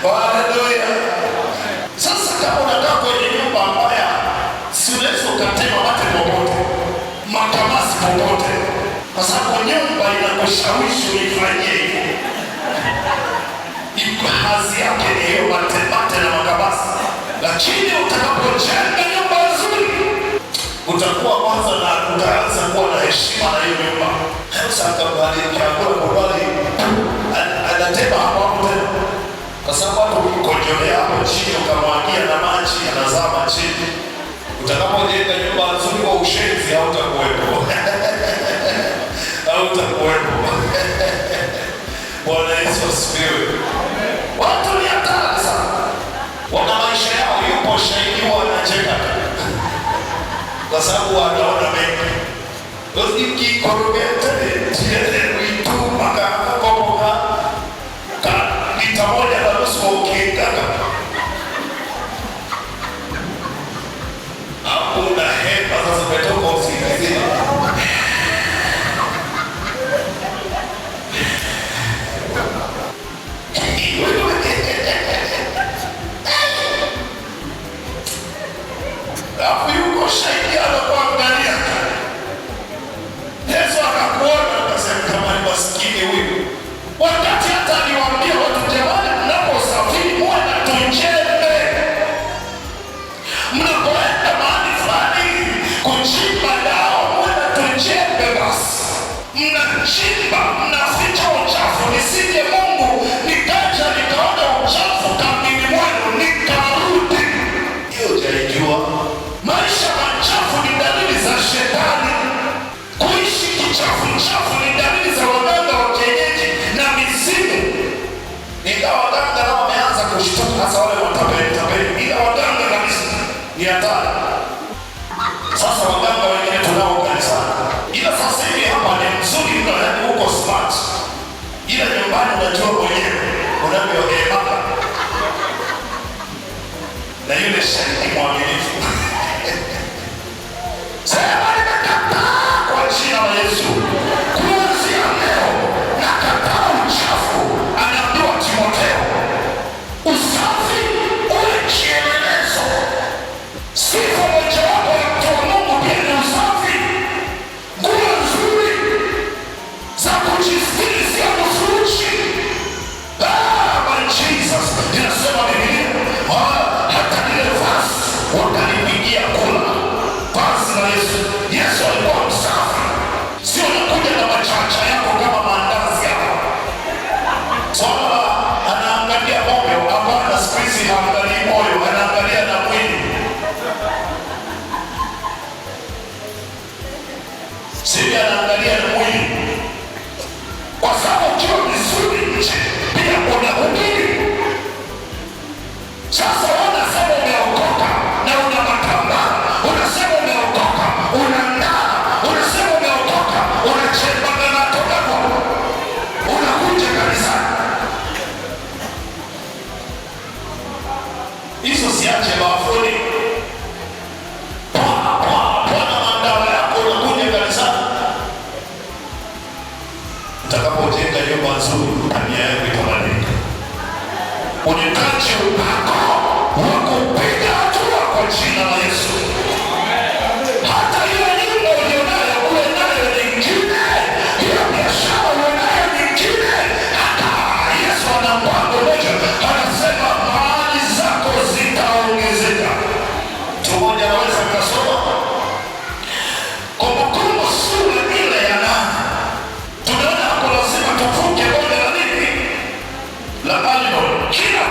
Haleluya. Sasa kama unakaa kwenye nyumba mbaya, si unaweza ukatema mate popote, makamasi popote, kwa sababu nyumba inakushawishi uifanyie hivyo. Kazi yake ni hiyo, mate na makamasi. Lakini utakapojenga nyumba nzuri, utakuwa kwanza na utaanza kuwa na heshima na hiyo nyumba. Sasa kabali kiakula kubali anatema hapo tena, kwa sababu hapo ukikojolea hapo chini ukamwagia na maji yanazama chini. Utakapojenga nyumba nzuri kwa ushenzi, hautakuwepo. Hautakuwepo. Bwana Yesu asifiwe. Watu ni hatari sana, wana maisha yao, yupo shahidi wanacheka kwa sababu wanaona mengi. Usiki korogete tiele witu maka kopoka ka lita moja na nusu ukiengaka hakuna hepa. Sasa umetoka usingizini, alafu yuko shahidi anakuangalia. Yesu akakuona akasema, kama ni maskini huyu. Wakati hata aliwaambia watu, jamani, mnaposafiri muwe na tunjembe. Mnapoenda mahali fulani kuchimba dawa, muwe na tunjembe basi. Mnachimba, mnaficha uchafu, nisije Mungu nikaja nikaona uchafu kambini mwenu nikarudi. Hiyo hujaijua. Maisha machafu ni dalili za shetani. Kuishi kichafu ni dalili za waganga wa kienyeji na mizimu. Ingawa waganga nao wameanza kushtuka, hasa wale watapeli, ila waganga kabisa ni hatari. Sasa waganga wengine tunao kanisani, ila sasa hivi hapa ni mzuri mno, yaani uko smart, ila nyumbani unajua mwenyewe unavyohemaka na yule shahidi mwaminifu. Sema nimekataa kwa jina la Yesu. Kuanzia leo nakataa uchafu. Anaambiwa Timotheo, usafi uwe kielelezo. Sifa mojawapo ya mtu wa Mungu pia ni usafi. Nguo nzuri za kujistiri, sio nusuchi. My Jesus, inasema Biblia, hata lile vazi wakalipigia kula. Vazi la Yesu. Yesu alikuwa msafi. Sio unakuja na machacha yako kama maandazi yako. Swala anaangalia moyo, hapana. Siku hizi haangalii moyo, anaangalia na mwili. Sisi anaangalia na mwili, kwa sababu ukiwa vizuri nje pia unahubiri. Sasa unasema umeokoka na una matambara, unasema umeokoka, unang'aa, unasema umeokoka, unachemba na toka, unakuja kanisani. Hizo siache bafuni, pona mandawa yako, unakuja kanisani. Utakapojenga nyumba nzuri, tabia yako itabadilika. Unahitaji upako wa kupiga hatua kwa jina la Yesu. Hata ile nyumba ulionayo uwe nayo nyingine, hiyo biashara uwe nayo nyingine. Hata Yesu ana mpango moja, anasema mali zako zitaongezeka. Mtu mmoja anaweza kusoma Kumbukumbu sura ile ya 8. Tunaona hapo lazima tuvuke bonde la nini? La Almon. Kila